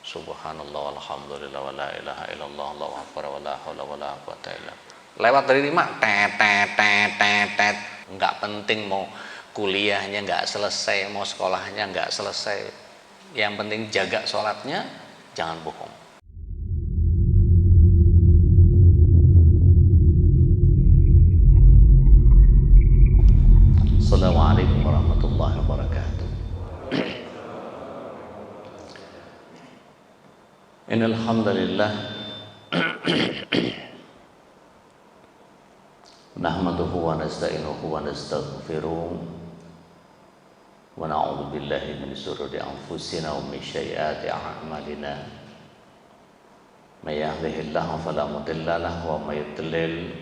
Subhanallah walhamdulillah wa la ilaha illallah Allahu akbar wa la haula wa la quwata illa billah. Lewat dari 5 tet. Enggak penting mau kuliahnya enggak selesai, mau sekolahnya enggak selesai. Yang penting jaga sholatnya, jangan bohong. Assalamualaikum warahmatullahi wabarakatuh. Innal hamdalillah nahmaduhu wa nasta'inuhu wa nastaghfiruh wa na'udzu billahi min shururi anfusina wa min sayyiati a'malina. May yahdihillahu fala mudilla lahu wa may yudlil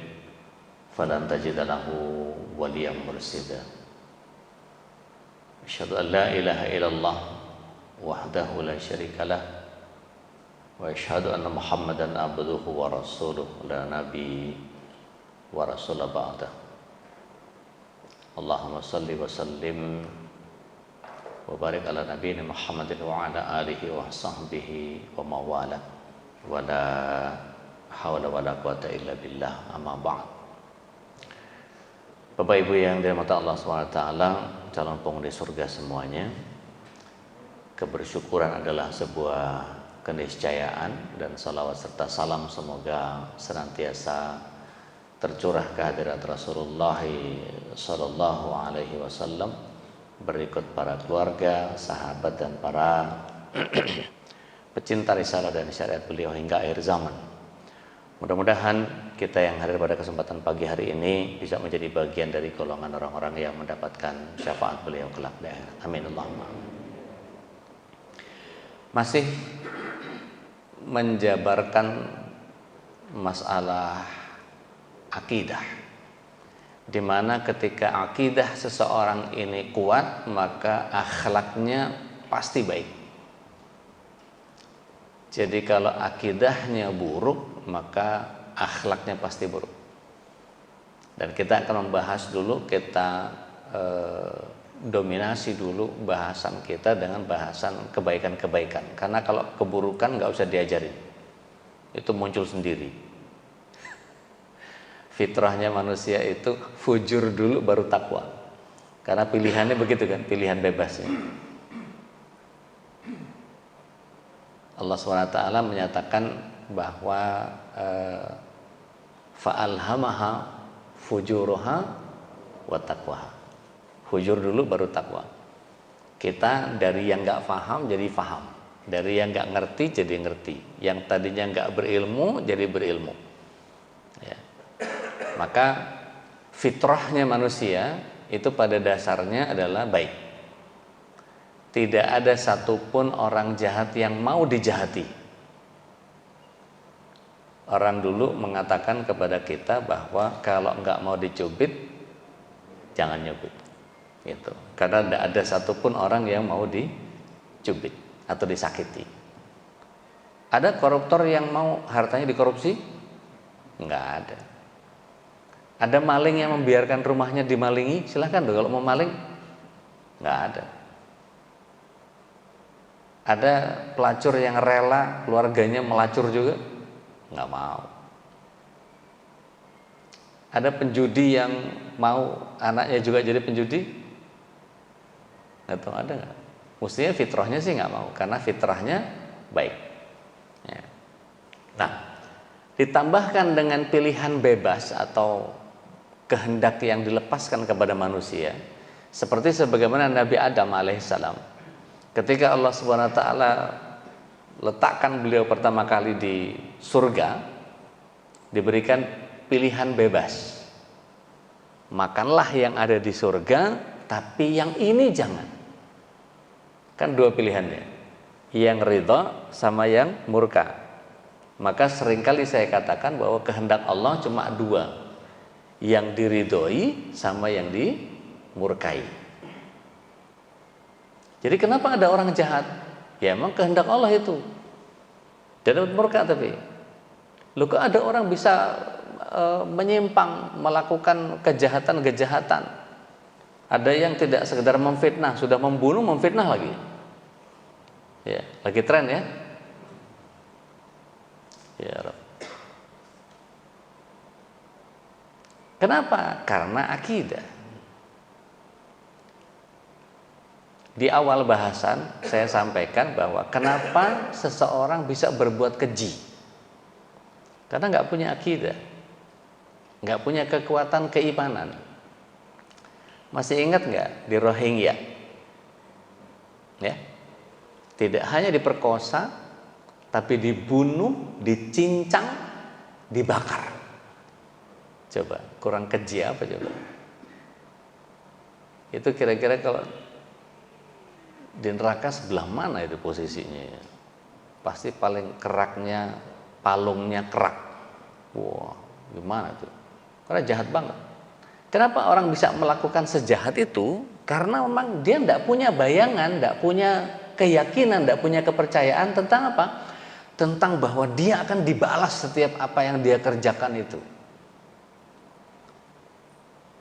falan tajida lahu waliyyan mursyida. Asyhadu an la ilaha illallah wahdahu la syarika lah wa asyhadu anna Muhammadan abduhu wa rasuluh la nabi wa rasul ba'da. Allahumma salli wa sallim wa barik ala nabiyina Muhammadin wa ala alihi wa sahbihi wa mawala wa la hawla wa la quwata illa billah, amma ba'd. Bapak Ibu yang dirahmati Allah SWT, calon penghuni surga semuanya, kebersyukuran adalah sebuah keniscayaan, dan salawat serta salam semoga senantiasa tercurah ke hadirat Rasulullah sallallahu alaihi wasallam, berikut para keluarga, sahabat, dan para pecinta risalah dan syariat beliau hingga akhir zaman. Mudah-mudahan kita yang hadir pada kesempatan pagi hari ini bisa menjadi bagian dari golongan orang-orang yang mendapatkan syafaat beliau kelak di akhirat. Amin Allahumma. Masih menjabarkan masalah akidah, di mana ketika akidah seseorang ini kuat, maka akhlaknya pasti baik. Jadi kalau akidahnya buruk, maka akhlaknya pasti buruk. Dan kita akan membahas dulu, kita dominasi dulu bahasan kita dengan bahasan kebaikan-kebaikan. Karena kalau keburukan nggak usah diajarin, itu muncul sendiri. Fitrahnya manusia itu fujur dulu baru takwa. Karena pilihannya begitu kan, pilihan bebasnya. Allah SWT menyatakan bahwa fa'alhamaha fujuruha wa taqwaha. Fujur dulu baru takwa. Kita dari yang nggak paham jadi paham, dari yang nggak ngerti jadi ngerti, yang tadinya nggak berilmu jadi berilmu. Ya. Maka fitrahnya manusia itu pada dasarnya adalah baik. Tidak ada satupun orang jahat yang mau dijahati. Orang dulu mengatakan kepada kita bahwa kalau nggak mau dicubit, jangan nyubit. Gitu. Karena tidak ada satupun orang yang mau dicubit atau disakiti. Ada koruptor yang mau hartanya dikorupsi? Nggak ada. Ada maling yang membiarkan rumahnya dimalingi? Silahkan dong kalau mau maling. Nggak ada. Ada pelacur yang rela keluarganya melacur juga? Nggak mau. Ada penjudi yang mau anaknya juga jadi penjudi? Nggak tahu, ada nggak? Mestinya fitrahnya sih nggak mau, karena fitrahnya baik. Ya. Nah, ditambahkan dengan pilihan bebas atau kehendak yang dilepaskan kepada manusia, seperti sebagaimana Nabi Adam alaihissalam. Ketika Allah Subhanahu wa taala letakkan beliau pertama kali di surga, diberikan pilihan bebas. Makanlah yang ada di surga, tapi yang ini jangan. Kan dua pilihannya, yang ridha sama yang murka. Maka seringkali saya katakan bahwa kehendak Allah cuma dua, yang diridhoi sama yang dimurkai. Jadi kenapa ada orang jahat? Ya emang kehendak Allah itu. Dia dapat murka tapi. Loh kok ada orang bisa menyimpang, melakukan kejahatan-kejahatan. Ada yang tidak sekedar memfitnah, sudah membunuh, memfitnah lagi. Ya, lagi tren ya. Kenapa? Karena akidah. Di awal bahasan saya sampaikan bahwa kenapa seseorang bisa berbuat keji. Karena nggak punya akidah, nggak punya kekuatan keimanan. Masih ingat nggak di Rohingya? Ya, tidak hanya diperkosa, tapi dibunuh, dicincang, dibakar. Coba, kurang keji apa coba? Itu kira-kira kalau di neraka sebelah mana itu posisinya? Pasti paling keraknya, palungnya kerak. Wah, gimana tuh? Karena jahat banget. Kenapa orang bisa melakukan sejahat itu? Karena memang dia tidak punya bayangan, tidak punya keyakinan, tidak punya kepercayaan tentang apa? Tentang bahwa dia akan dibalas setiap apa yang dia kerjakan itu.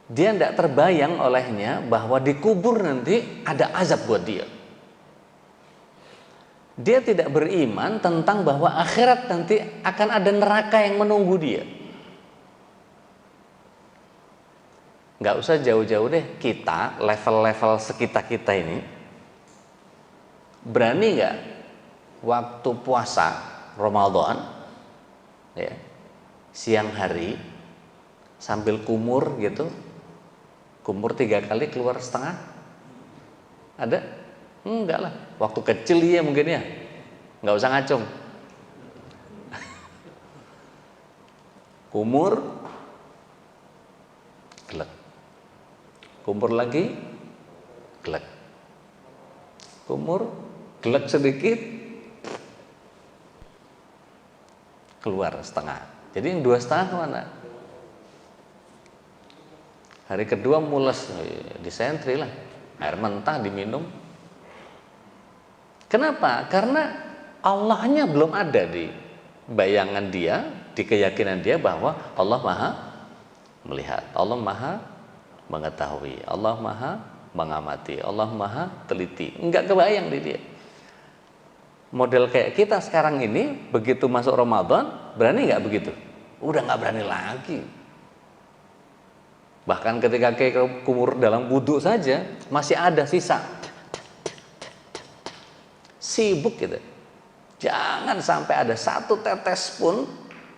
Dia tidak terbayang olehnya bahwa di kubur nanti ada azab buat dia. Dia tidak beriman tentang bahwa akhirat nanti akan ada neraka yang menunggu dia. Nggak usah jauh-jauh deh, kita level-level sekitar kita ini berani nggak waktu puasa Ramadan ya, siang hari sambil kumur gitu, kumur 3 kali keluar setengah, ada? Enggak lah, waktu kecil iya mungkin ya, nggak usah ngacung. Kumur, gelek. Kumur lagi, gelek. Kumur, gelek sedikit, keluar setengah. Jadi yang 2,5 kemana? Hari kedua mules, disentri lah, air mentah diminum. Kenapa? Karena Allahnya belum ada di bayangan dia, di keyakinan dia bahwa Allah Maha melihat, Allah Maha mengetahui, Allah Maha mengamati, Allah Maha teliti. Enggak kebayang di dia. Model kayak kita sekarang ini, begitu masuk Ramadan, berani nggak begitu? Udah nggak berani lagi. Bahkan ketika kayak kumur dalam wudhu saja, masih ada sisa. Sibuk gitu. Jangan sampai ada satu tetes pun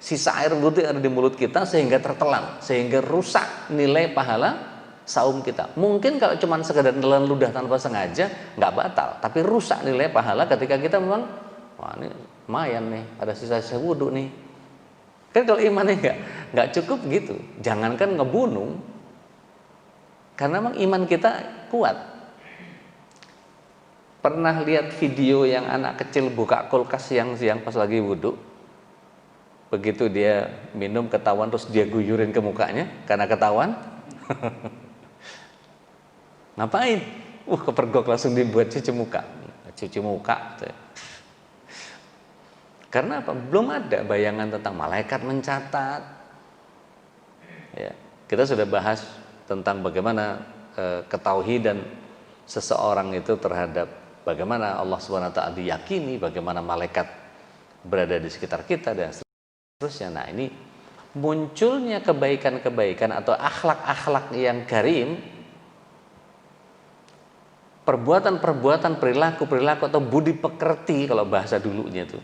sisa air wudhu yang ada di mulut kita sehingga tertelan, sehingga rusak nilai pahala saum kita. Mungkin kalau cuma sekedar nelan ludah tanpa sengaja nggak batal, tapi rusak nilai pahala ketika kita memang, wah ini lumayan nih, ada sisa-sisa wudhu nih. Kan kalau imannya nggak cukup gitu, jangankan ngebunuh, karena memang iman kita kuat. Pernah lihat video yang anak kecil buka kulkas siang-siang pas lagi wudhu? Begitu dia minum ketahuan terus dia guyurin ke mukanya karena ketahuan. Ngapain? Kepergok langsung dibuat cuci muka. Cuci muka. Karena apa? Belum ada bayangan tentang malaikat mencatat. Ya, kita sudah bahas tentang bagaimana ketauhidan seseorang itu terhadap bagaimana Allah SWT diyakini, bagaimana malaikat berada di sekitar kita dan seterusnya. Nah, ini munculnya kebaikan-kebaikan atau akhlak-akhlak yang karim, perbuatan-perbuatan, perilaku-perilaku atau budi pekerti kalau bahasa dulunya itu.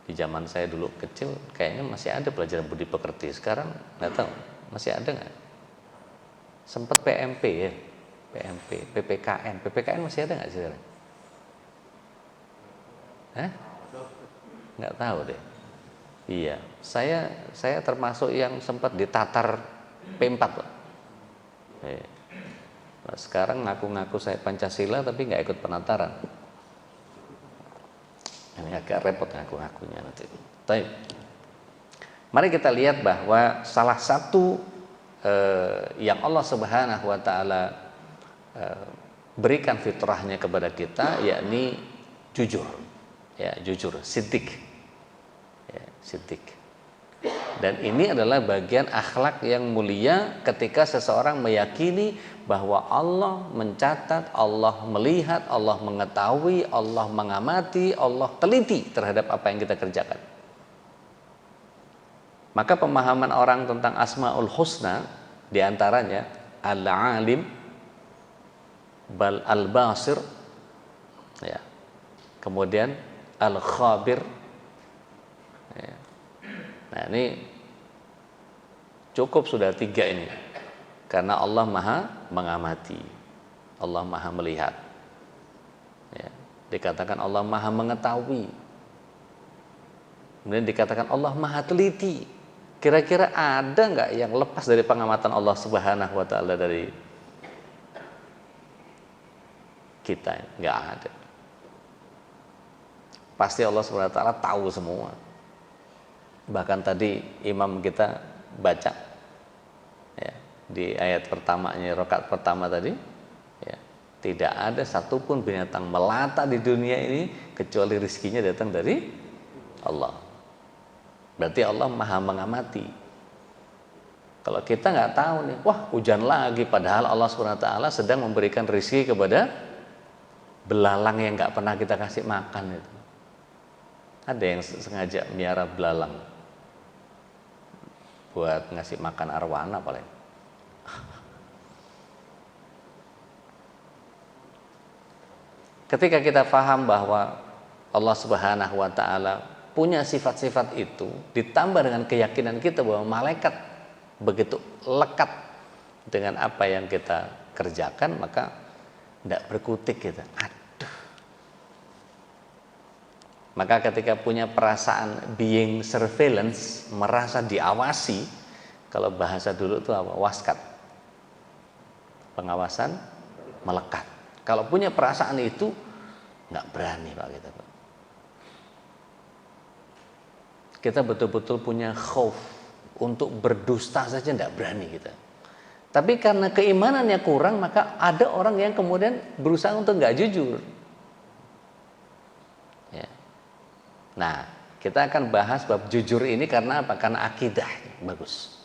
Di zaman saya dulu kecil kayaknya masih ada pelajaran budi pekerti. Sekarang nggak tahu masih ada nggak? Sempat PMP ya, PMP, PPKN masih ada nggak sih sekarang? Nggak tahu deh. Iya, saya termasuk yang sempat ditatar P4 Pak. Nah, sekarang ngaku-ngaku saya Pancasila tapi nggak ikut penataran. Ini agak repot ngaku-ngakunya nanti. Baik. Mari kita lihat bahwa salah satu yang Allah Subhanahu wa taala berikan fitrahnya kepada kita yakni jujur. Ya, jujur, siddiq. Ya, siddiq. Dan ini adalah bagian akhlak yang mulia ketika seseorang meyakini bahwa Allah mencatat, Allah melihat, Allah mengetahui, Allah mengamati, Allah teliti terhadap apa yang kita kerjakan. Maka pemahaman orang tentang Asmaul Husna diantaranya Al-Alim, Al-Basir, ya. Kemudian Al-Khabir. Ya. Nah, ini cukup sudah 3 ini. Karena Allah Maha mengamati, Allah Maha melihat. Ya. Dikatakan Allah Maha mengetahui. Kemudian dikatakan Allah Maha teliti. Kira-kira ada nggak yang lepas dari pengamatan Allah Subhanahu wa Ta'ala dari kita? Nggak ada. Pasti Allah Subhanahu wa Ta'ala tahu semua. Bahkan tadi imam kita baca, ya, di ayat pertamanya, rakaat pertama tadi, ya, tidak ada satupun binatang melata di dunia ini kecuali rizkinya datang dari Allah. Berarti Allah Maha mengamati. Kalau kita nggak tahu nih, wah hujan lagi, padahal Allah SWT sedang memberikan rezeki kepada belalang yang nggak pernah kita kasih makan itu. Ada yang sengaja miara belalang buat ngasih makan arwana paling. Ketika kita paham bahwa Allah Subhanahu wa Ta'ala punya sifat-sifat itu, ditambah dengan keyakinan kita bahwa malaikat begitu lekat dengan apa yang kita kerjakan, maka tidak berkutik kita. Aduh. Maka ketika punya perasaan being surveillance, merasa diawasi, kalau bahasa dulu itu apa? Waskat. Pengawasan melekat. Kalau punya perasaan itu, nggak berani Pak kita, Pak. Kita betul-betul punya khauf, untuk berdusta saja tidak berani kita. Tapi karena keimanannya kurang, maka ada orang yang kemudian berusaha untuk nggak jujur. Ya. Nah, kita akan bahas bab jujur ini karena apa? Karena akidahnya bagus.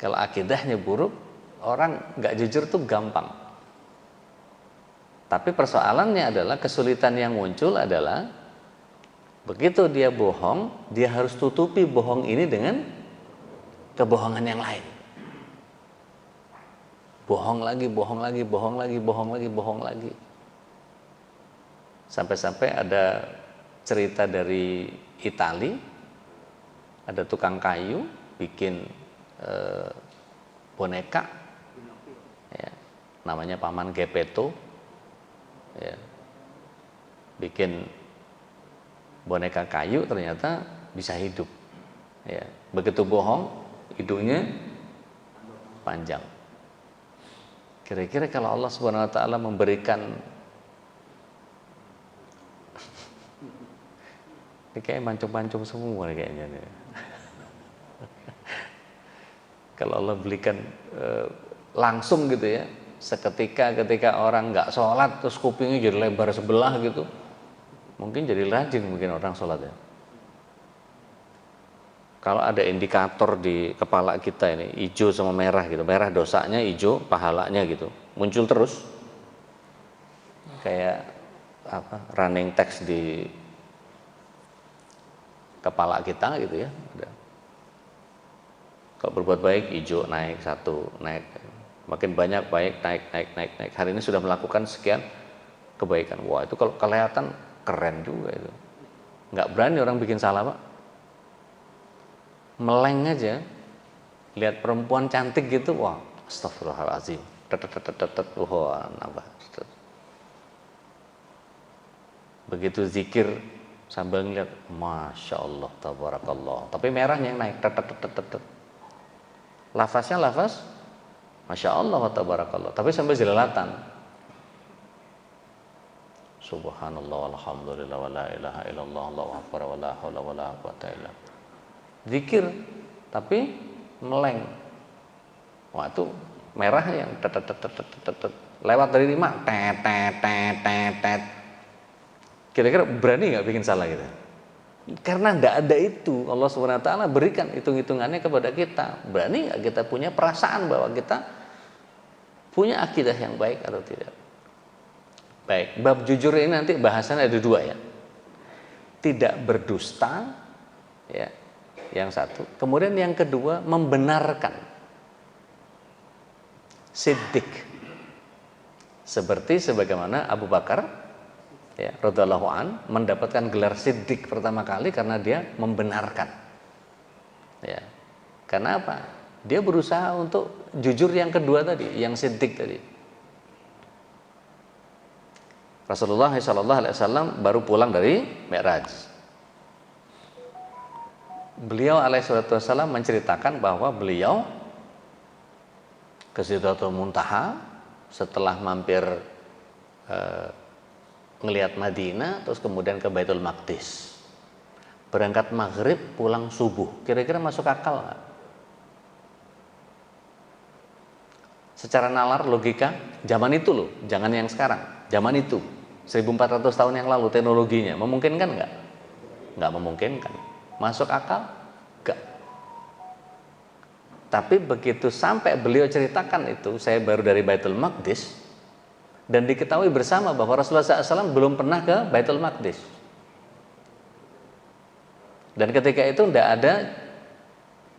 Kalau akidahnya buruk, orang nggak jujur tuh gampang. Tapi persoalannya adalah, kesulitan yang muncul adalah begitu dia bohong, dia harus tutupi bohong ini dengan kebohongan yang lain. Bohong lagi, bohong lagi, bohong lagi, bohong lagi, bohong lagi. Sampai-sampai ada cerita dari Itali, ada tukang kayu bikin boneka, ya, namanya Paman Geppetto, ya, bikin boneka kayu ternyata bisa hidup. Ya, begitu bohong, hidungnya panjang. Kira-kira kalau Allah Subhanahu wa Ta'ala memberikan, ini kayak mancung-mancung semua kayaknya nih. Kalau Allah berikan langsung gitu ya, seketika ketika orang nggak sholat terus kupingnya jadi lebar sebelah gitu, mungkin jadi rajin mungkin orang sholat ya. Kalau ada indikator di kepala kita ini hijau sama merah gitu, merah dosanya, hijau pahalanya gitu, muncul terus kayak apa, running text di kepala kita gitu ya. Kalau berbuat baik hijau naik 1, naik, makin banyak baik naik. Hari ini sudah melakukan sekian kebaikan, wah itu kalau kelihatan keren juga itu. Nggak berani orang bikin salah Pak. Meleng aja, lihat perempuan cantik gitu, wah astagfirullahaladzim, wah nambah. Begitu zikir sambil ngeliat, masya Allah, tabarakallah, tapi merahnya yang naik, lafaznya lafaz, masya Allah, tabarakallah, tapi sambil jelalatan. Subhanallah, alhamdulillah, wa la ilaha illallah, Allahu akbar, wa la haula wa la quwwata illa billah. Zikir tapi meleng. Wah itu merah yang lewat dari 5 tet. Kira-kira berani nggak bikin salah gitu? Karena nggak ada itu, Allah Subhanahu wa Ta'ala berikan hitung-hitungannya kepada kita. Berani nggak kita punya perasaan bahwa kita punya akidah yang baik atau tidak? Baik, bab jujur ini nanti bahasannya ada 2 ya. Tidak berdusta, ya, yang satu. Kemudian yang kedua, membenarkan. Siddiq. Seperti sebagaimana Abu Bakar ya, radhiyallahu an mendapatkan gelar Siddiq pertama kali karena dia membenarkan. Ya. Karena apa? Dia berusaha untuk jujur yang kedua tadi, yang Siddiq tadi. Rasulullah SAW baru pulang dari Mi'raj. Beliau alaihissalam menceritakan bahwa beliau ke Sidratul Muntaha setelah mampir ngelihat Madinah, terus kemudian ke Baitul Maqdis. Berangkat maghrib, pulang subuh. Kira-kira masuk akal nggak? Secara nalar logika, zaman itu loh, jangan yang sekarang, zaman itu 1400 tahun yang lalu teknologinya memungkinkan nggak? Nggak memungkinkan. Masuk akal? Nggak. Tapi begitu sampai beliau ceritakan itu, saya baru dari Baitul Maqdis, dan diketahui bersama bahwa Rasulullah SAW belum pernah ke Baitul Maqdis. Dan ketika itu tidak ada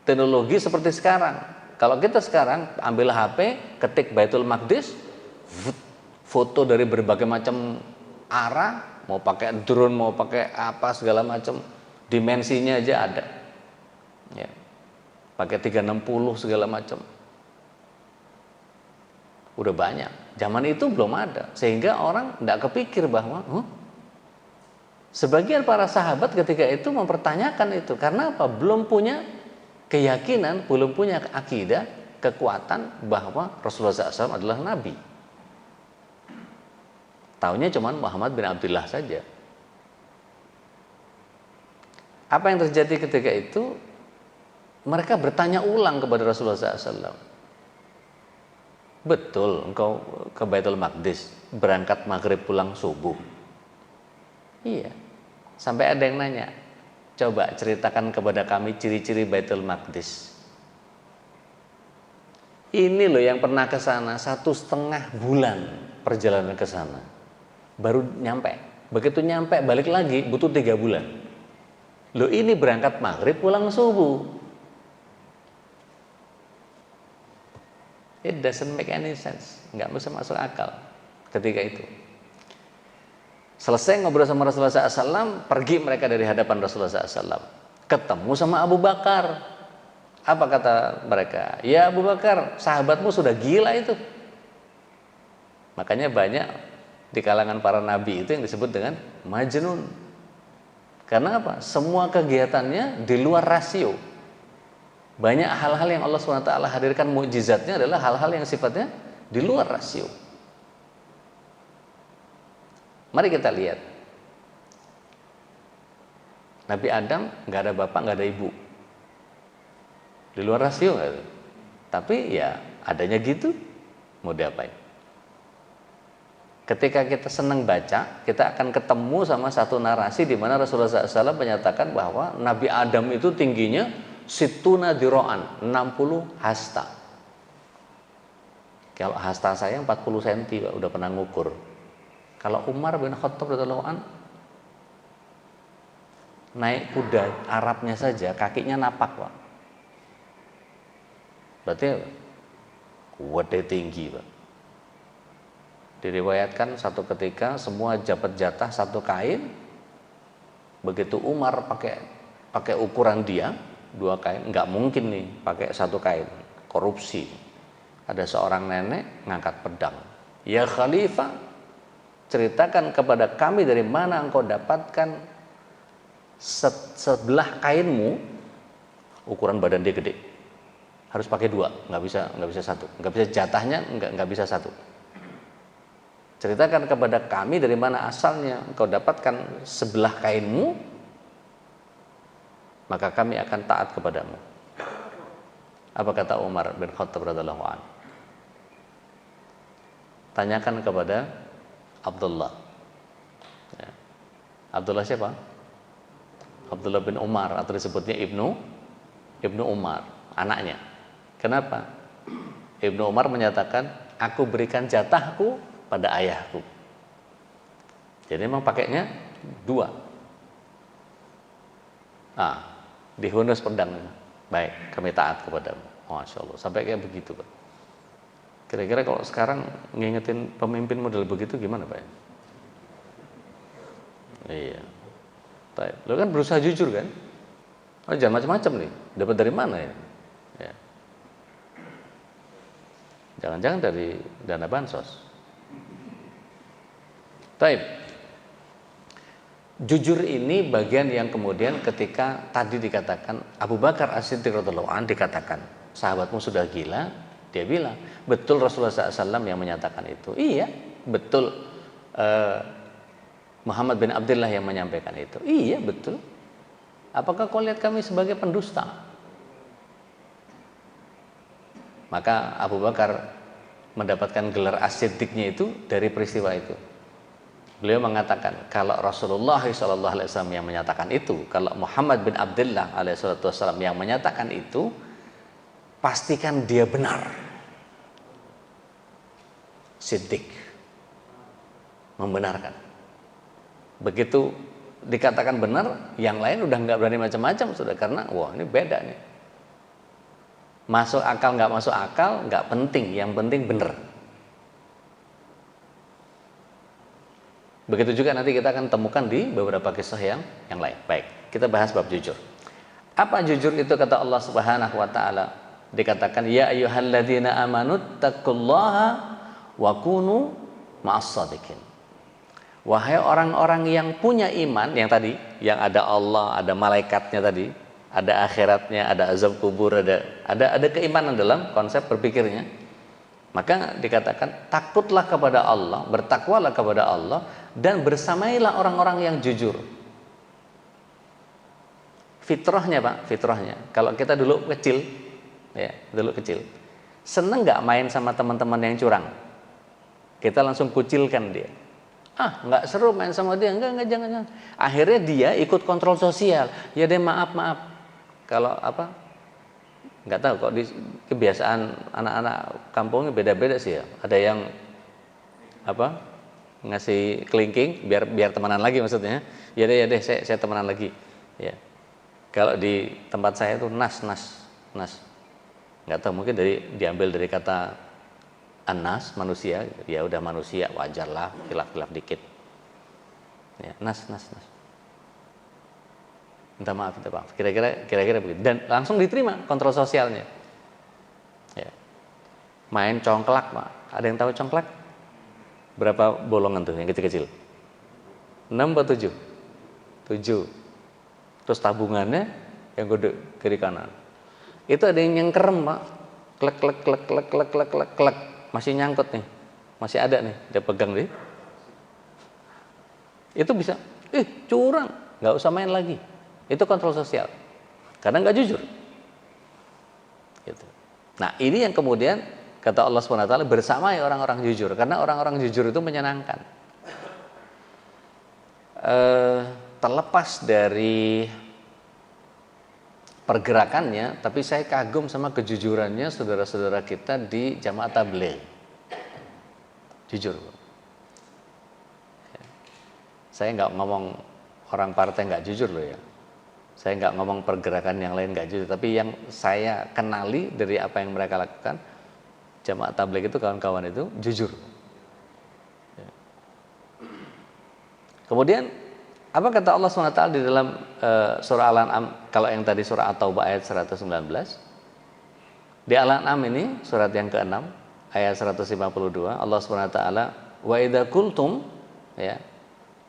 teknologi seperti sekarang. Kalau kita sekarang ambil HP, ketik Baitul Maqdis, foto dari berbagai macam arah, mau pakai drone, mau pakai apa segala macam, dimensinya aja ada. Ya. Pakai 360 segala macam. Udah banyak. Zaman itu belum ada, sehingga orang tidak kepikir bahwa sebagian para sahabat ketika itu mempertanyakan itu. Karena apa? Belum punya keyakinan, belum punya akidah, kekuatan bahwa Rasulullah SAW adalah Nabi. Taunya cuma Muhammad bin Abdullah saja. Apa yang terjadi ketika itu? Mereka bertanya ulang kepada Rasulullah SAW. Betul engkau ke Baitul Maqdis, berangkat maghrib pulang subuh? Iya. Sampai ada yang nanya, coba ceritakan kepada kami ciri-ciri Baitul Maqdis. Ini loh yang pernah ke sana 1,5 bulan perjalanan ke sana, baru nyampe. Begitu nyampe balik lagi butuh 3 bulan. Loh ini berangkat maghrib pulang subuh. It doesn't make any sense, nggak bisa masuk akal ketika itu. Selesai ngobrol sama Rasulullah SAW, pergi mereka dari hadapan Rasulullah SAW. Ketemu sama Abu Bakar. Apa kata mereka? Ya Abu Bakar, sahabatmu sudah gila itu. Makanya banyak di kalangan para nabi itu yang disebut dengan majnun. Karena apa? Semua kegiatannya di luar rasio. Banyak hal-hal yang Allah SWT hadirkan mukjizatnya adalah hal-hal yang sifatnya di luar rasio. Mari kita lihat. Nabi Adam nggak ada bapak, nggak ada ibu. Di luar rasio nggak ada. Tapi ya adanya gitu, mau diapain? Ketika kita senang baca, kita akan ketemu sama satu narasi di mana Rasulullah SAW menyatakan bahwa Nabi Adam itu tingginya situna diro'an, 60 hasta. Kalau hasta saya 40 cm, udah pernah ngukur. Kalau Umar bin Khattab radhiyallahu an naik kuda Arabnya saja kakinya napak, Pak. Berarti kuwede tinggi, Pak. Diriwayatkan satu ketika semua dapat jatah satu kain. Begitu Umar pakai ukuran dia 2 kain, nggak mungkin nih pakai 1 kain, korupsi. Ada seorang nenek ngangkat pedang. Ya Khalifah, ceritakan kepada kami dari mana engkau dapatkan sebelah kainmu, ukuran badan dia gede, harus pakai 2, nggak bisa 1, nggak bisa jatahnya, nggak bisa 1. Ceritakan kepada kami dari mana asalnya engkau dapatkan sebelah kainmu, maka kami akan taat kepadamu. Apa kata Umar bin Khattab radhiyallahu anhu? Tanyakan kepada Abdullah. Ya. Abdullah siapa? Abdullah bin Umar, atau disebutnya Ibnu Umar, anaknya. Kenapa? Ibnu Umar menyatakan, aku berikan jatahku pada ayahku. Jadi memang pakainya 2. dihunus pedang. Baik, kami taat kepadamu. Masya Allah, sampai kayak begitu Pak. Kira-kira kalau sekarang ngingetin pemimpin model begitu gimana Pak? Iya. Lo kan berusaha jujur kan? Oh, jangan macam-macam nih. Dapat dari mana ya? Ya. Jangan-jangan dari dana bansos. Taib. Jujur ini bagian yang kemudian ketika tadi dikatakan Abu Bakar As-Siddiq radhiyallahu anhu dikatakan sahabatmu sudah gila, dia bilang betul Rasulullah SAW yang menyatakan itu. Iya, betul Muhammad bin Abdullah yang menyampaikan itu. Iya, betul. Apakah kau lihat kami sebagai pendusta? Maka Abu Bakar mendapatkan gelar As-Siddiqnya itu dari peristiwa itu. Beliau mengatakan kalau Rasulullah SAW yang menyatakan itu, kalau Muhammad bin Abdullah alaihissalam yang menyatakan itu, pastikan dia benar. Siddiq membenarkan. Begitu dikatakan benar, yang lain udah nggak berani macam-macam sudah, karena wah ini beda nih. Masuk akal nggak masuk akal nggak penting, yang penting benar. Begitu juga nanti kita akan temukan di beberapa kisah yang lain. Baik, kita bahas bab jujur. Apa jujur itu kata Allah Subhanahu wa taala? Dikatakan ya ayyuhalladzina amanu taqullaha wa kunu ma'as-shadiqin. Wahai orang-orang yang punya iman, yang tadi, yang ada Allah, ada malaikatnya tadi, ada akhiratnya, ada azab kubur, ada keimanan dalam konsep berpikirnya. Maka dikatakan takutlah kepada Allah, bertakwalah kepada Allah, dan bersamailah orang-orang yang jujur. Fitrahnya Pak, fitrahnya. Kalau kita dulu kecil, ya dulu kecil, seneng nggak main sama teman-teman yang curang? Kita langsung kucilkan dia. Ah, nggak seru main sama dia, enggak jangan. Akhirnya dia ikut kontrol sosial. Ya deh maaf. Kalau apa? Nggak tahu kok di kebiasaan anak-anak kampungnya beda-beda sih ya. Ada yang apa? Ngasih kelingking biar temenan lagi maksudnya. Ya deh saya temenan lagi. Ya. Kalau di tempat saya itu nas. Nggak tahu mungkin diambil dari kata anas manusia. Ya udah manusia wajarlah khilaf dikit. Ya, nas. Minta maaf. Kira-kira begitu. Dan langsung diterima kontrol sosialnya. Ya. Main congklak, Pak. Ada yang tahu congklak? Berapa bolongan tuh yang kecil-kecil? 6 atau 7? 7. Terus tabungannya yang gede kiri kanan. Itu ada yang nyengkerem, Pak. Klek. Masih nyangkut nih. Masih ada nih, dia pegang nih. Itu bisa, curang, nggak usah main lagi. Itu kontrol sosial, karena nggak jujur. Gitu. Nah ini yang kemudian kata Allah SWT bersamai orang-orang jujur, karena orang-orang jujur itu menyenangkan. Terlepas dari pergerakannya, tapi saya kagum sama kejujurannya saudara-saudara kita di Jamaah Tabligh. Jujur. Saya nggak ngomong orang partai nggak jujur loh ya. Saya nggak ngomong pergerakan yang lain nggak jujur, tapi yang saya kenali dari apa yang mereka lakukan, Jamaah Tabligh itu kawan-kawan itu jujur. Kemudian apa kata Allah SWT di dalam surah Al-An'am, kalau yang tadi surah At-Taubah ayat 119, di Al-An'am ini surat yang ke-6 ayat 152, Allah SWT wa idza qultum ya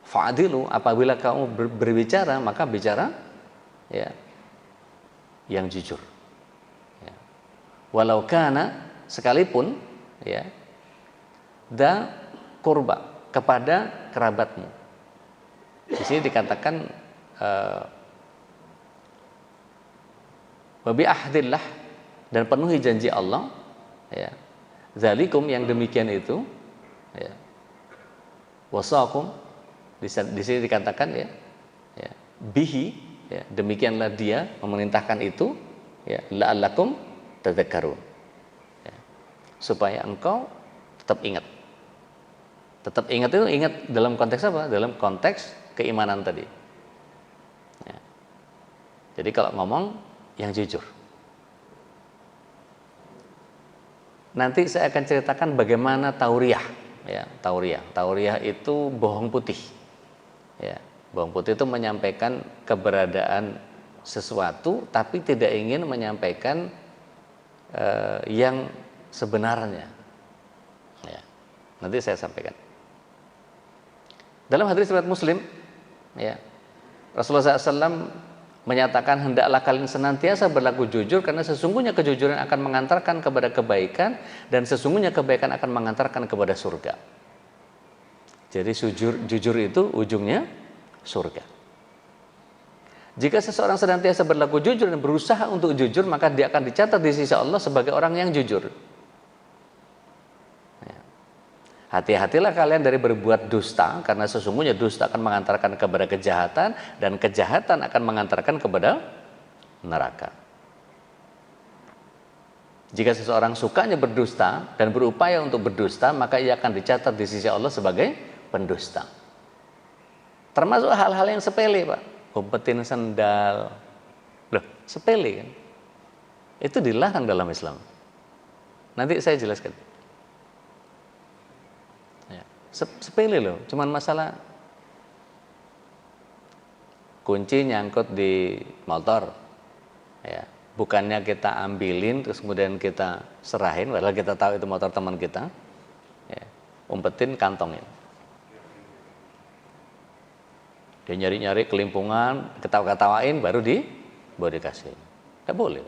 fa'dilu, apabila kamu berbicara maka bicara ya yang jujur. Ya. Walau kana, sekalipun ya da kurba, kepada kerabatmu. Di sini dikatakan wa bi ahdillah, dan penuhi janji Allah ya. Zalikum, yang demikian itu ya. Wasakum, di sini dikatakan ya bihi, ya, demikianlah dia memerintahkan itu ya la'allakum tadzakkarun, ya, supaya engkau tetap ingat. Tetap ingat itu ingat dalam konteks apa? Dalam konteks keimanan tadi. Ya. Jadi kalau ngomong yang jujur. Nanti saya akan ceritakan bagaimana tauriah. Ya, tauriah. Tauriah itu bohong putih. Ya, bohong putih itu menyampaikan keberadaan sesuatu, tapi tidak ingin menyampaikan yang sebenarnya. Ya, nanti saya sampaikan. Dalam hadis riwayat Muslim, ya, Rasulullah SAW menyatakan hendaklah kalian senantiasa berlaku jujur karena sesungguhnya kejujuran akan mengantarkan kepada kebaikan dan sesungguhnya kebaikan akan mengantarkan kepada surga. Jadi jujur itu ujungnya surga. Jika seseorang senantiasa berlaku jujur dan berusaha untuk jujur, maka dia akan dicatat di sisi Allah sebagai orang yang jujur. Hati-hatilah kalian dari berbuat dusta, karena sesungguhnya dusta akan mengantarkan kepada kejahatan, dan kejahatan akan mengantarkan kepada neraka. Jika seseorang sukanya berdusta dan berupaya untuk berdusta, maka ia akan dicatat di sisi Allah sebagai pendusta. Termasuk hal-hal yang sepele, Pak. Umpetin sendal. Loh, sepele kan? Itu dilarang dalam Islam. Nanti saya jelaskan. Sepele loh, cuman masalah kunci nyangkut di motor, ya, bukannya kita ambilin terus kemudian kita serahin, padahal kita tahu itu motor teman kita, ya, umpetin kantongin, dia nyari-nyari kelimpungan, ketawa-ketawain, baru dikasih, nggak boleh.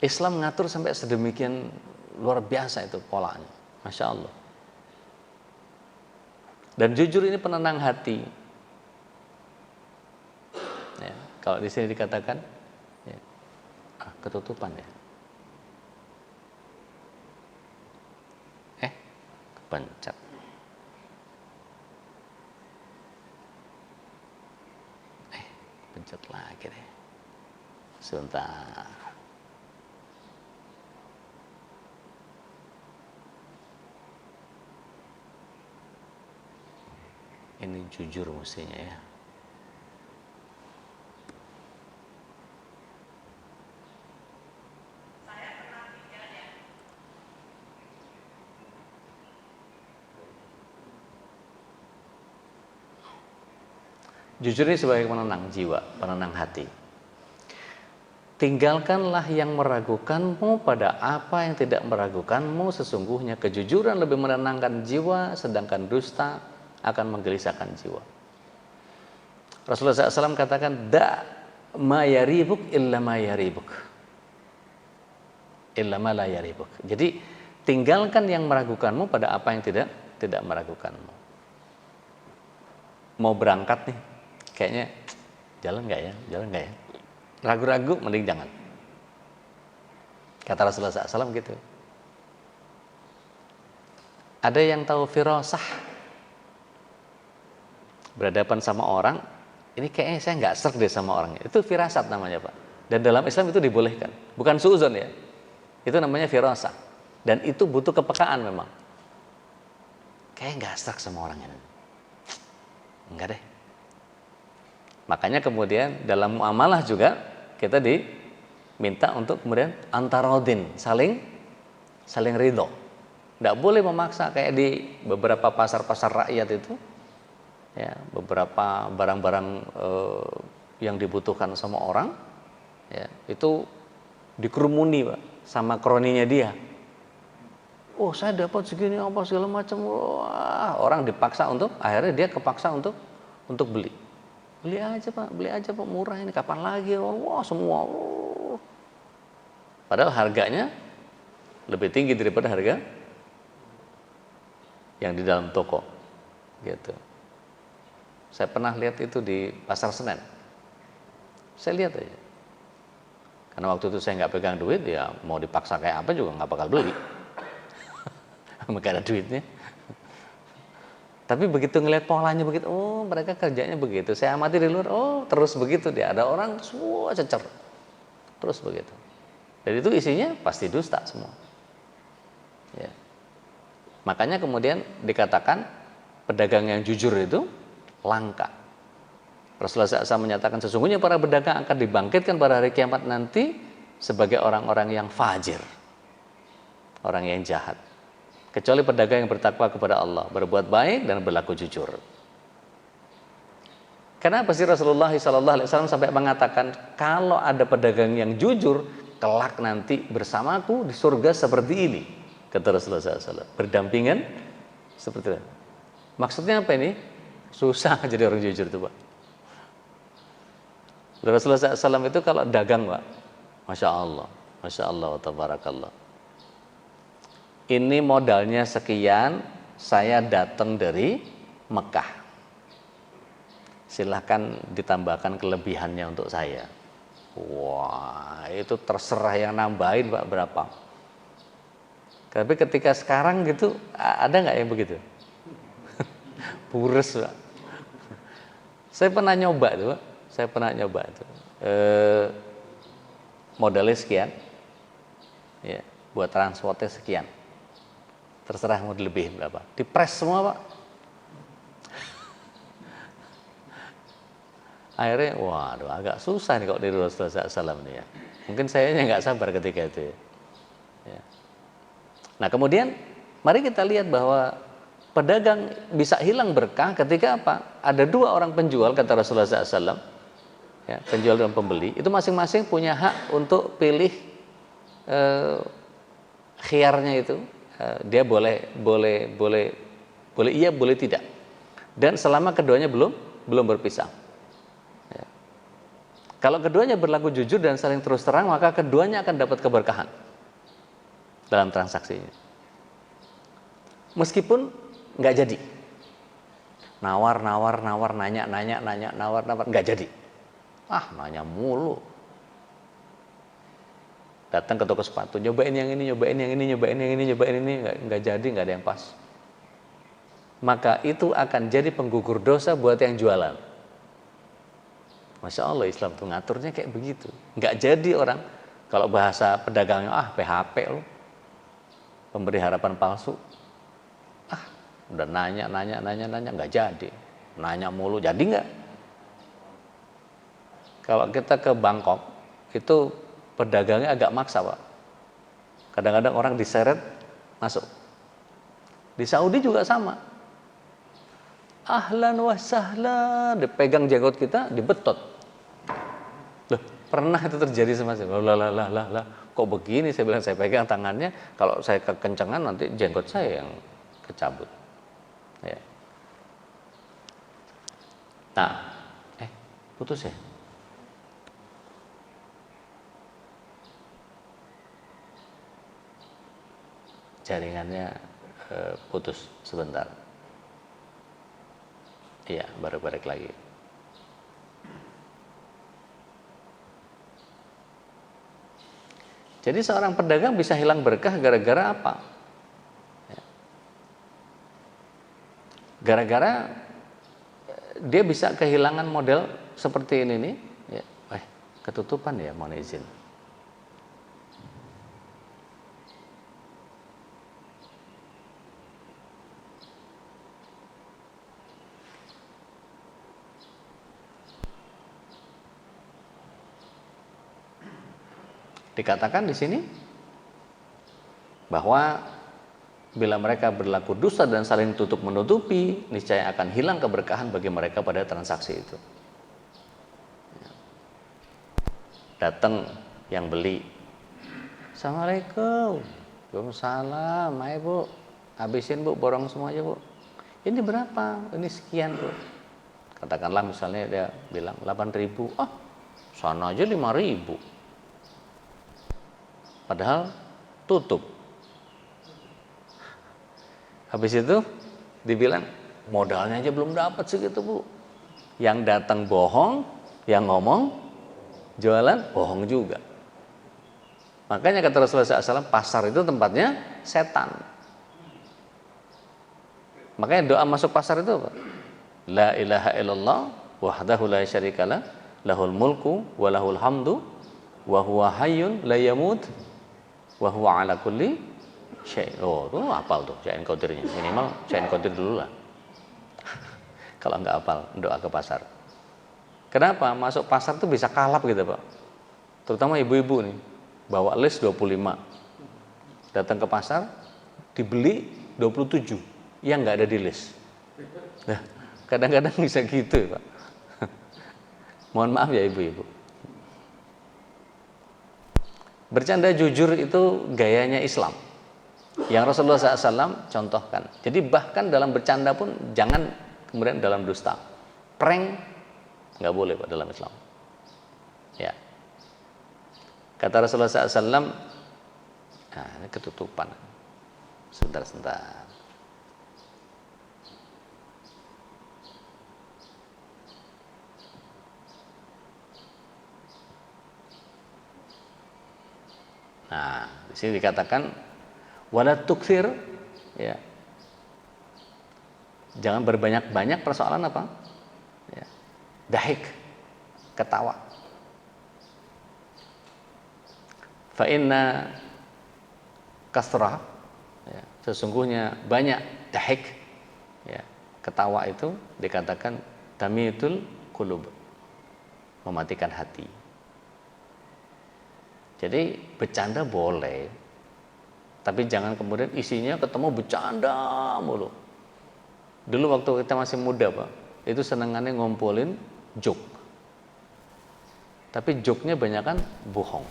Islam ngatur sampai sedemikian luar biasa itu polanya, Masya Allah. Dan jujur ini penenang hati. Ya, kalau di sini dikatakan, ya, ketutupan ya. Kepencet. Pencet lagi deh. Sebentar. Ini jujur mestinya ya. Jujur ini sebagai penenang jiwa, penenang hati. Tinggalkanlah yang meragukanmu pada apa yang tidak meragukanmu. Sesungguhnya kejujuran lebih menenangkan jiwa, sedangkan dusta akan menggelisahkan jiwa. Rasulullah SAW katakan, da ma yaribuk illa ma yaribuk, illa ma la yaribuk. Jadi tinggalkan yang meragukanmu pada apa yang tidak meragukanmu. Mau berangkat nih, kayaknya jalan nggak ya, ragu-ragu, mending jangan. Kata Rasulullah SAW gitu. Ada yang tahu firasah, berhadapan sama orang, ini kayaknya saya nggak serg deh sama orangnya. Itu firasat namanya, Pak. Dan dalam Islam itu dibolehkan, bukan suuzon ya. Itu namanya firasah. Dan itu butuh kepekaan memang. Kayaknya nggak serg sama orangnya. Enggak deh. Makanya kemudian dalam muamalah juga kita diminta untuk kemudian antarodin, saling ridho. Nggak boleh memaksa kayak di beberapa pasar-pasar rakyat itu. Ya, beberapa barang-barang yang dibutuhkan sama orang, ya, itu dikerumuni, Pak, sama kroninya dia. Oh, saya dapat segini apa segala macam. Wah, orang dipaksa akhirnya dia kepaksa untuk beli. Beli aja Pak, murah ini, kapan lagi? Wah, semua. Padahal harganya lebih tinggi daripada harga yang di dalam toko, gitu. Saya pernah lihat itu di Pasar Senen. Saya lihat aja. Karena waktu itu saya nggak pegang duit, ya mau dipaksa kayak apa juga nggak bakal beli. Nggak ada duitnya. Tapi begitu ngelihat polanya begitu, oh mereka kerjanya begitu. Saya amati di luar, oh terus begitu dia. Ada orang semua cecer. Terus begitu. Dan itu isinya pasti dusta semua. Ya. Makanya kemudian dikatakan pedagang yang jujur itu langka. Rasulullah SAW menyatakan sesungguhnya para pedagang akan dibangkitkan pada hari kiamat nanti sebagai orang-orang yang fajir, orang yang jahat, kecuali pedagang yang bertakwa kepada Allah, berbuat baik dan berlaku jujur. Kenapa sih Rasulullah SAW sampai mengatakan kalau ada pedagang yang jujur, kelak nanti bersamaku di surga seperti ini, kata Rasulullah SAW, berdampingan seperti itu. Maksudnya apa ini? Susah jadi orang jujur tuh, Pak. Rasulullah SAW itu kalau dagang, Pak, Masya Allah, tabarakallah. Ini modalnya sekian, saya datang dari Mekah. Silahkan ditambahkan kelebihannya untuk saya. Wah, itu terserah yang nambahin, Pak, berapa. Tapi ketika sekarang gitu, ada nggak yang begitu? Bures, Pak. Saya pernah nyoba tuh, Pak. Modalnya sekian, ya, buat transportnya sekian. Terserah mau dilebihin berapa. Dipres semua, Pak. Akhirnya, waduh, agak susah nih kalau dari Rasulullah SAW nih ya. Mungkin sayanya nggak sabar ketika itu ya. Ya. Nah kemudian, mari kita lihat bahwa pedagang bisa hilang berkah ketika apa? Ada dua orang penjual, kata Rasulullah SAW. Ya, penjual dan pembeli itu masing-masing punya hak untuk pilih khiyarnya itu, dia boleh iya, boleh tidak, dan selama keduanya belum berpisah. Ya. Kalau keduanya berlaku jujur dan saling terus terang, maka keduanya akan dapat keberkahan dalam transaksinya. Meskipun nggak jadi, nawar, nanya, nggak jadi. Nanya mulu. Datang ke toko sepatu, nyobain yang ini, nggak jadi, nggak ada yang pas. Maka itu akan jadi penggugur dosa buat yang jualan. Masya Allah, Islam tuh ngaturnya kayak begitu. Nggak jadi orang, kalau bahasa pedagangnya, PHP lo, pemberi harapan palsu. Udah nanya, nggak jadi. Nanya mulu, jadi nggak? Kalau kita ke Bangkok, itu pedagangnya agak maksa, Pak. Kadang-kadang orang diseret masuk. Di Saudi juga sama. Ahlan wa sahlan, dipegang jenggot kita, dibetot. Loh, pernah itu terjadi sama saya. Lah, kok begini? Saya bilang, saya pegang tangannya, kalau saya kekencangan nanti jenggot saya yang kecabut. Ya. Nah, putus ya? Jaringannya putus sebentar. Iya, baru balik lagi. Jadi seorang pedagang bisa hilang berkah gara-gara apa? Gara-gara dia bisa kehilangan model seperti ini nih. Ya. Ketutupan ya, mohon izin. Dikatakan di sini bahwa bila mereka berlaku dusta dan saling tutup menutupi, niscaya akan hilang keberkahan bagi mereka pada transaksi itu. Datang yang beli, Assalamualaikum, Waalaikumsalam, ayo Bu, habisin Bu, borong semua aja Bu. Ini berapa? Ini sekian Bu. Katakanlah misalnya dia bilang 8.000, sana aja 5.000. Padahal tutup. Habis itu dibilang modalnya aja belum dapat segitu Bu. Yang datang bohong, yang ngomong jualan bohong juga. Makanya kata Rasulullah SAW, pasar itu tempatnya setan. Makanya doa masuk pasar itu apa? La ilaha illallah wahdahu la syarikalah lahul mulku wa lahul hamdu wa huwa hayyun la yamut wa huwa ala kulli syai'. Itu hafal tuh Syai'in Qadirnya. Minimal Syai'in Qadir dulu lah. Kalau enggak hafal, doa ke pasar. Kenapa? Masuk pasar tuh bisa kalap gitu Pak. Terutama ibu-ibu nih, bawa list 25. Datang ke pasar, dibeli 27 yang nggak ada di list. Nah, kadang-kadang bisa gitu ya Pak. Mohon maaf ya ibu-ibu. Bercanda jujur itu gayanya Islam yang Rasulullah SAW contohkan. Jadi bahkan dalam bercanda pun jangan kemudian dalam dusta. Prank nggak boleh Pak dalam Islam. Ya. Kata Rasulullah SAW, nah ini ketutupan. Sebentar. Nah, di sini dikatakan wala tukthir, ya. Jangan berbanyak-banyak persoalan apa? Ya. Dahik, ketawa. Fa inna kasrah, ya, sesungguhnya banyak dahik, ya, ketawa itu dikatakan tamitul qulub, mematikan hati. Jadi bercanda boleh, tapi jangan kemudian isinya ketemu bercanda mulu. Dulu waktu kita masih muda Pak, itu senengannya ngumpulin joke. Tapi joke-nya banyakan bohong.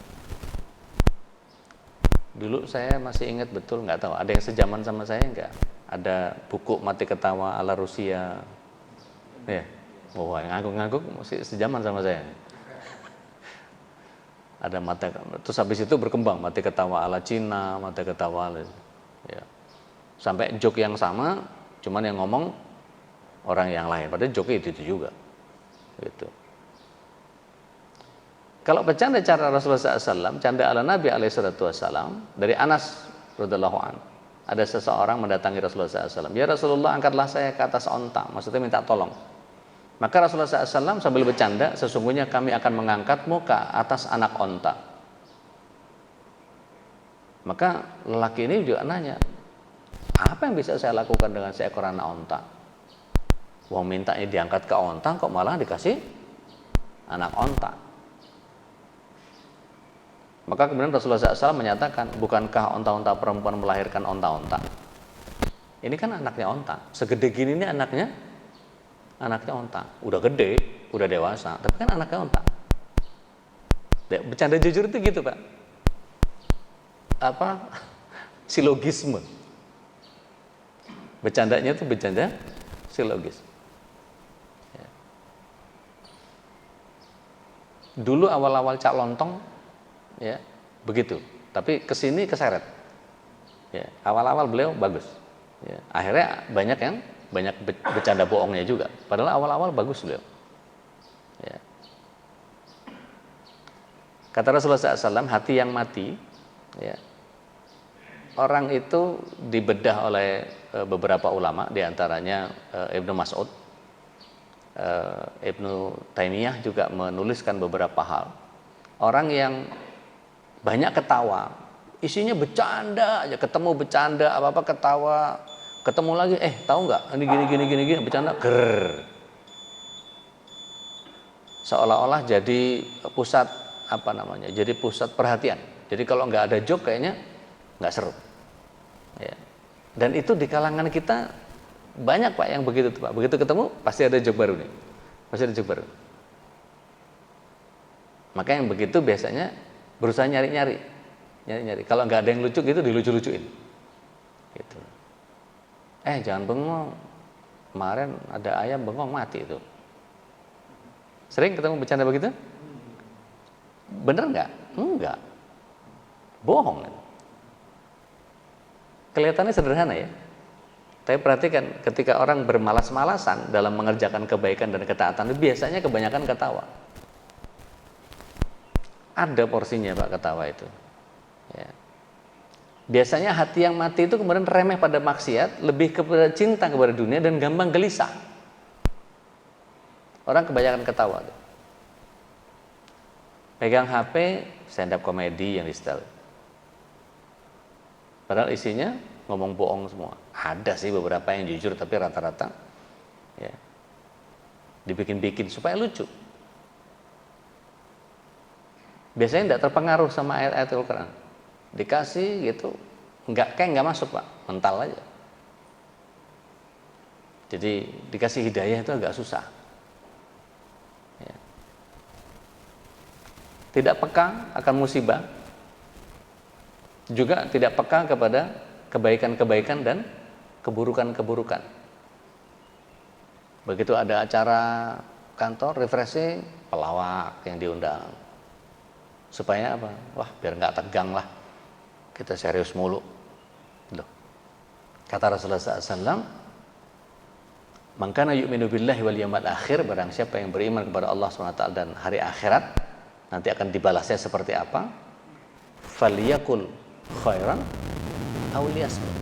Dulu saya masih ingat betul, nggak tahu ada yang sejaman sama saya nggak? Ada buku Mati Ketawa ala Rusia, ya, wah ngangguk-ngangguk masih sejaman sama saya. Ada mata, terus habis itu berkembang Mati Ketawa ala Cina, Mati Ketawa ala, ya. Sampai joke yang sama, cuman yang ngomong orang yang lain, padahal joke itu juga, gitu. Kalau bercanda cara Rasulullah SAW, canda ala Nabi SAW, dari Anas radhiyallahu anhu, ada seseorang mendatangi Rasulullah SAW. Ya Rasulullah, angkatlah saya ke atas onta, maksudnya minta tolong. Maka Rasulullah SAW sambil bercanda, sesungguhnya kami akan mengangkatmu ke atas anak onta. Maka lelaki ini juga nanya, apa yang bisa saya lakukan dengan seekor anak onta? Wong mintanya diangkat ke onta, kok malah dikasih anak onta. Maka kemudian Rasulullah SAW menyatakan, bukankah onta-onta perempuan melahirkan onta-onta? Ini kan anaknya onta, segede gini ini anaknya onta, udah gede, udah dewasa, tapi kan anaknya onta. Bercanda jujur itu gitu Pak, apa, silogisme. Bercandanya itu bercanda silogis. Ya. Dulu awal-awal Cak Lontong, ya begitu, tapi kesini keseret. Ya, awal-awal beliau bagus. Ya, akhirnya banyak bercanda bohongnya juga. Padahal awal-awal bagus beliau. Ya. Kata Rasulullah SAW, hati yang mati, ya, orang itu dibedah oleh beberapa ulama, diantaranya Ibnu Mas'ud, Ibnu Taimiyah juga menuliskan beberapa hal. Orang yang banyak ketawa, isinya bercanda aja, ketemu bercanda, apa-apa ketawa. Ketemu lagi, tahu nggak? Ini gini, bercanda, ger. Seolah-olah jadi pusat jadi pusat perhatian. Jadi kalau nggak ada joke kayaknya nggak seru. Ya. Dan itu di kalangan kita banyak Pak yang begitu tuh Pak. Begitu ketemu pasti ada joke baru nih, pasti ada joke baru. Maka yang begitu biasanya berusaha nyari-nyari. Kalau nggak ada yang lucu gitu dilucu-lucuin. Gitu. Jangan bengong. Kemarin ada ayam bengong mati itu. Sering ketemu bercanda begitu? Bener nggak? Enggak. Bohong. Kelihatannya sederhana ya. Tapi perhatikan, ketika orang bermalas-malasan dalam mengerjakan kebaikan dan ketaatan, biasanya kebanyakan ketawa. Ada porsinya Pak ketawa itu. Ya. Biasanya hati yang mati itu kemudian remeh pada maksiat, lebih kepada cinta kepada dunia dan gampang gelisah. Orang kebanyakan ketawa. Pegang HP, stand up komedi yang di setel. Padahal isinya ngomong bohong semua. Ada sih beberapa yang jujur, tapi rata-rata ya dibikin-bikin supaya lucu. biasanya tidak terpengaruh sama ayat-ayat Al-Quran. Dikasih gitu, kayak nggak masuk Pak, mental aja. Jadi dikasih hidayah itu agak susah. Ya. Tidak peka akan musibah, juga tidak peka kepada kebaikan-kebaikan dan keburukan-keburukan. Begitu ada acara kantor refreshing, pelawak yang diundang. Supaya apa? Wah, biar nggak tegang lah. Kita serius mulu. Loh. Kata Rasulullah SAW, "Man kana yu'minu billahi wal yawmil akhir," barang siapa yang beriman kepada Allah SWT dan hari akhirat, nanti akan dibalasnya seperti apa? Falyakul khairan aw liyasmut.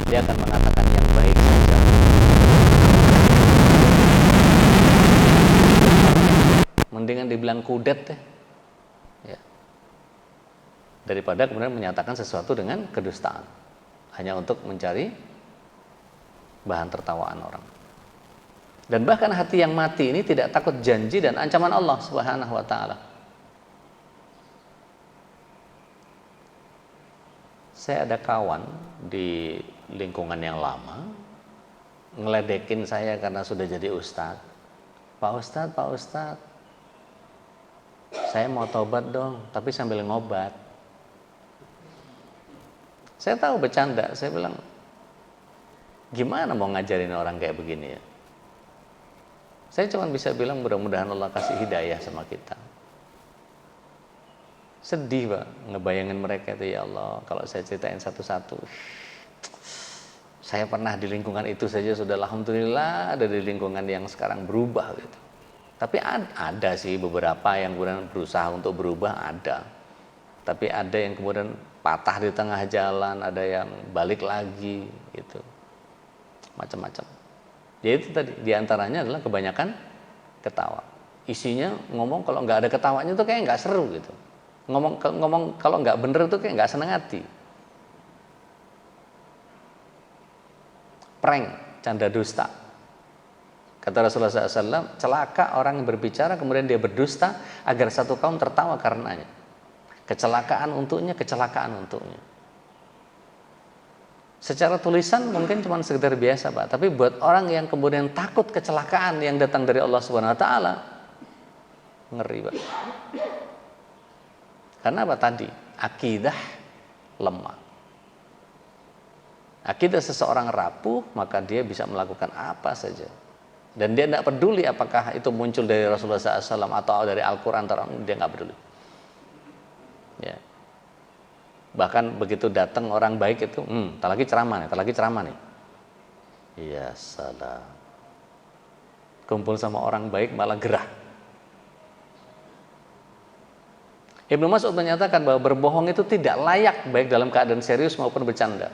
Dia akan mengatakan yang baik saja. Mendingan dibilang kudet deh. Ya. Daripada kemudian menyatakan sesuatu dengan kedustaan. Hanya untuk mencari bahan tertawaan orang. Dan bahkan hati yang mati ini tidak takut janji dan ancaman Allah Subhanahu wa taala. Saya ada kawan di lingkungan yang lama ngeledekin saya karena sudah jadi ustadz. Pak Ustadz, saya mau tobat dong, tapi sambil ngobat. Saya tahu bercanda, saya bilang, gimana mau ngajarin orang kayak begini ya? Saya cuma bisa bilang mudah-mudahan Allah kasih hidayah sama kita. Sedih Pak, ngebayangin mereka itu, ya Allah, kalau saya ceritain satu-satu. Saya pernah di lingkungan itu saja sudah alhamdulillah, ada di lingkungan yang sekarang berubah gitu. Tapi ada sih beberapa yang kemudian berusaha untuk berubah, ada. Tapi ada yang kemudian patah di tengah jalan, ada yang balik lagi gitu. Macam-macam. Jadi itu tadi, diantaranya adalah kebanyakan ketawa. Isinya ngomong kalau nggak ada ketawanya itu kayak nggak seru gitu. Ngomong kalau nggak bener itu kayak nggak seneng hati. Prank, canda dusta. Kata Rasulullah SAW, celaka orang yang berbicara kemudian dia berdusta agar satu kaum tertawa karenanya. Kecelakaan untuknya. Secara tulisan mungkin cuma sekedar biasa Pak, tapi buat orang yang kemudian takut kecelakaan yang datang dari Allah Subhanahu wa taala, ngeri Pak. Karena apa tadi? Akidah lemah. Akidah seseorang rapuh, maka dia bisa melakukan apa saja. Dan dia tidak peduli apakah itu muncul dari Rasulullah SAW atau dari Al-Quran, dia nggak peduli. Ya. Bahkan begitu datang orang baik itu, tak lagi ceramah nih. Iya salah. Kumpul sama orang baik malah gerah. Ibnu Mas'ud menyatakan bahwa berbohong itu tidak layak baik dalam keadaan serius maupun bercanda.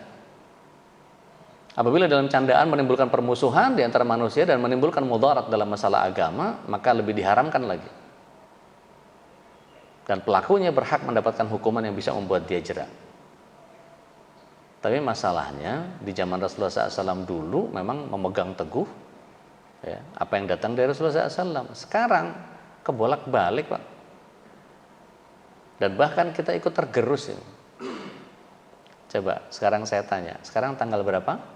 Apabila dalam candaan menimbulkan permusuhan di antara manusia dan menimbulkan mudarat dalam masalah agama, maka lebih diharamkan lagi. Dan pelakunya berhak mendapatkan hukuman yang bisa membuat dia jera. Tapi masalahnya di zaman Rasulullah SAW dulu memang memegang teguh ya, apa yang datang dari Rasulullah SAW. Sekarang kebolak-balik Pak. Dan bahkan kita ikut tergerus ini. Coba sekarang saya tanya, sekarang tanggal berapa?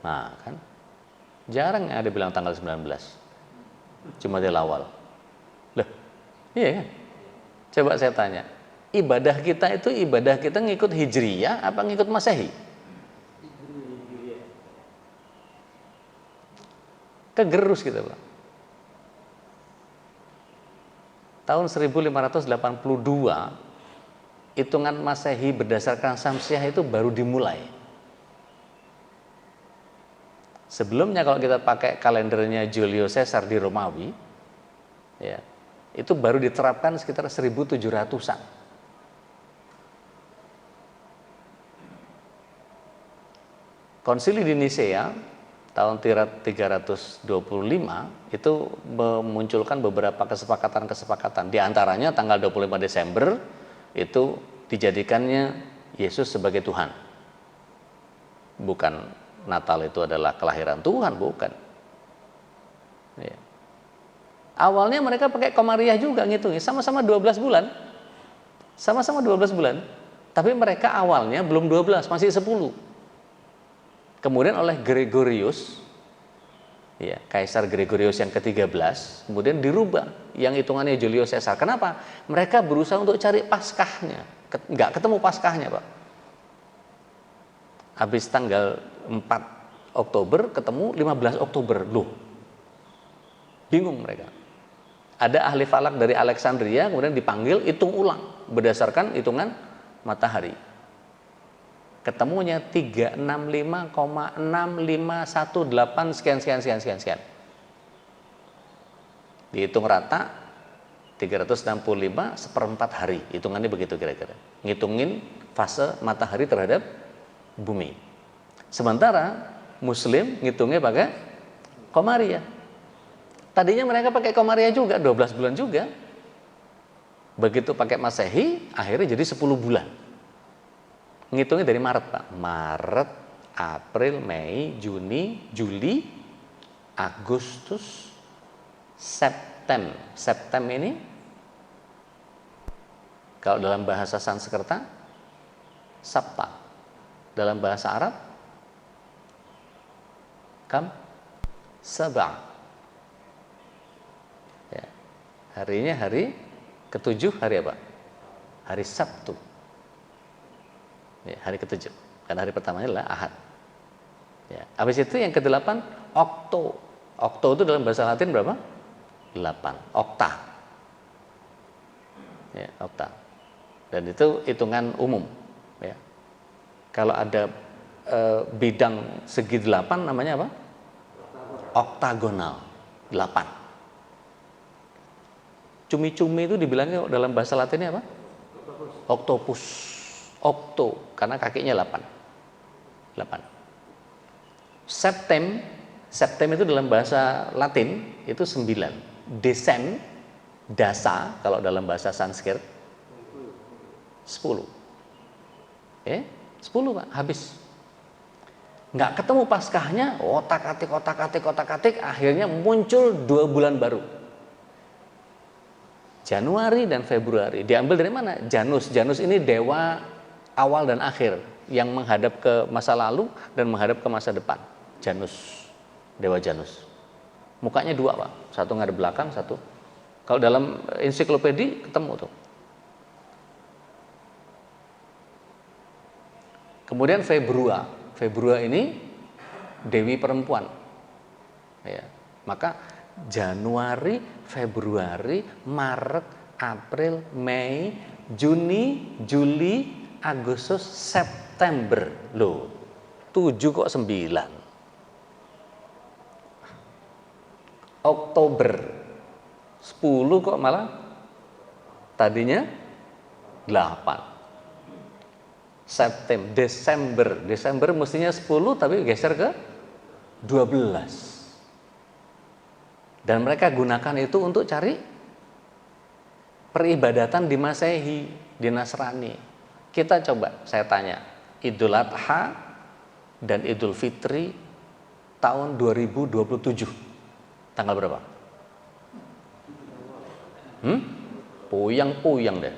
Nah kan, jarang ada bilang tanggal 19 Jumadil Awal. Loh, iya kan? Coba saya tanya, ibadah kita ngikut Hijriyah apa ngikut Masehi? Kegerus kita Pak. Tahun 1582 hitungan Masehi berdasarkan Syamsiah itu baru dimulai. Sebelumnya kalau kita pakai kalendernya Julio Caesar di Romawi, ya, itu baru diterapkan sekitar 1700-an. Konsili di Nisea tahun 325 itu memunculkan beberapa kesepakatan. Di antaranya tanggal 25 Desember itu dijadikannya Yesus sebagai Tuhan. Bukan Natal itu adalah kelahiran Tuhan, bukan. Ya. Awalnya mereka pakai komariah juga ngitungnya, sama-sama 12 bulan. Sama-sama 12 bulan. Tapi mereka awalnya belum 12, masih 10. Kemudian oleh Gregorius, ya, Kaisar Gregorius yang ke-13, kemudian dirubah yang hitungannya Julius Caesar. Kenapa? Mereka berusaha untuk cari Paskahnya. Nggak ketemu Paskahnya, Pak. Habis tanggal 4 Oktober ketemu 15 Oktober. Loh, bingung mereka. Ada ahli falak dari Alexandria kemudian dipanggil, hitung ulang berdasarkan hitungan matahari. Ketemunya 365,6518 sekian. Dihitung rata 365 seperempat hari. Hitungannya begitu kira-kira. Ngitungin fase matahari terhadap bumi. Sementara Muslim ngitungnya pakai Komariah. Tadinya mereka pakai Komariah juga, 12 bulan juga. Begitu pakai Masehi, akhirnya jadi 10 bulan. Ngitungnya dari Maret, Pak. Maret, April, Mei, Juni, Juli, Agustus, September. September ini, kalau dalam bahasa Sanskerta, Sabta. Dalam bahasa Arab, Sabah. Ya. Harinya hari ke-7 hari apa? Hari Sabtu. Ya, hari ke-7. Karena hari pertamanya adalah Ahad. Ya. Habis itu yang ke-8 Okto. Okto itu dalam bahasa Latin berapa? 8. Okta. Ya, okta. Dan itu hitungan umum. Ya. Kalau ada bidang segi 8 namanya apa? Oktagonal. 8. Cumi-cumi itu dibilangnya dalam bahasa Latinnya apa? Octopus. Octo, karena kakinya 8. Septem itu dalam bahasa Latin itu 9. Desem, dasa, kalau dalam bahasa Sanskrit 10. 10 Pak, habis. Nggak ketemu Paskahnya, otak-atik, akhirnya muncul 2 bulan baru. Januari dan Februari. Diambil dari mana? Janus. Janus ini dewa awal dan akhir yang menghadap ke masa lalu dan menghadap ke masa depan. Janus. Dewa Janus. Mukanya 2, Pak. Satu ngadep belakang, satu. Kalau dalam ensiklopedi ketemu tuh. Kemudian Februa. Februa ini dewi perempuan. Ya. Maka Januari, Februari, Maret, April, Mei, Juni, Juli, Agustus, September. Loh, 7 kok 9. Oktober 10 kok malah tadinya 8. Desember mestinya 10 tapi geser ke 12. Dan mereka gunakan itu untuk cari peribadatan di Masehi, di Nasrani. Kita coba, saya tanya, Idul Adha dan Idul Fitri tahun 2027. Tanggal berapa? Puyang deh.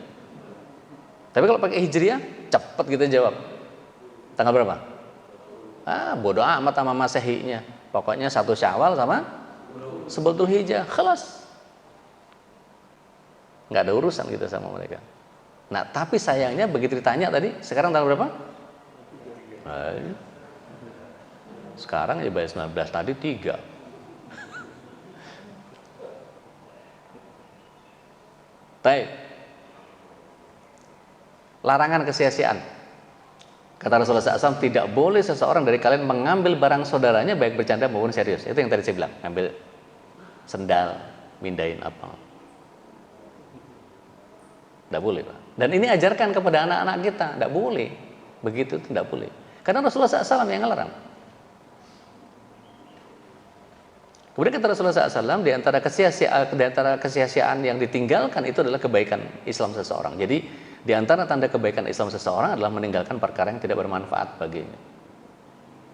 Tapi kalau pakai Hijriah, cepat kita jawab. Tanggal berapa? Bodoh amat sama Masehinya. Pokoknya 1 Syawal sama 11 Dzulhijjah, khalas. Nggak ada urusan kita sama mereka. Nah, tapi sayangnya begitu ditanya tadi, sekarang tanggal berapa? Sekarang ya bayar 19, tadi 3. Baik. Larangan kesia-siaan. Kata Rasulullah SAW, tidak boleh seseorang dari kalian mengambil barang saudaranya baik bercanda maupun serius. Itu yang tadi saya bilang, ngambil sendal, mindahin apa. Tidak boleh, Pak. Dan ini ajarkan kepada anak-anak kita, tidak boleh. Begitu tidak boleh. Karena Rasulullah SAW yang ngelarang. Kemudian kata Rasulullah SAW, di antara kesia-siaan yang ditinggalkan itu adalah kebaikan Islam seseorang. Jadi di antara tanda kebaikan Islam seseorang adalah meninggalkan perkara yang tidak bermanfaat baginya.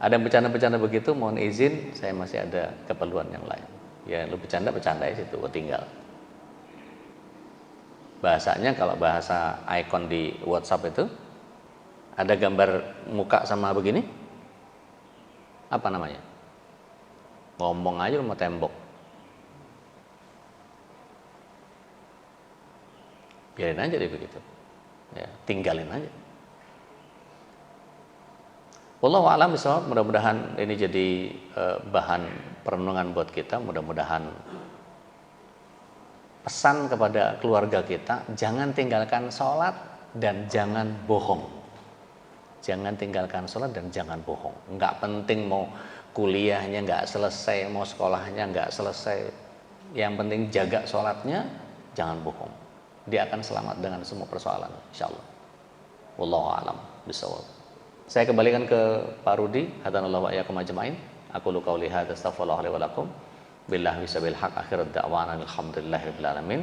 Ada yang bercanda-bercanda begitu, mohon izin, saya masih ada keperluan yang lain. Ya lu bercanda aja situ, tinggal. Bahasanya kalau bahasa icon di WhatsApp itu ada gambar muka sama begini, apa namanya? Ngomong aja sama tembok. Biarin aja deh begitu. Ya, tinggalin aja. Wallahu a'lam bishawab. Mudah-mudahan ini jadi bahan perenungan buat kita. Mudah-mudahan pesan kepada keluarga kita, jangan tinggalkan sholat dan jangan bohong. Jangan tinggalkan sholat dan jangan bohong. Nggak penting mau kuliahnya nggak selesai, mau sekolahnya nggak selesai. Yang penting jaga sholatnya, jangan bohong. Dia akan selamat dengan semua persoalan, insyaallah. Wallahu a'lam bishawab. Saya kembalikan ke Pak Rudi. Hadanallahu wa iyyakum ajmain. Aku qauli hadza astaghfirullah li wa lakum. Billahi wasabil haq akhirat da'wana alhamdulillahirabbil alamin.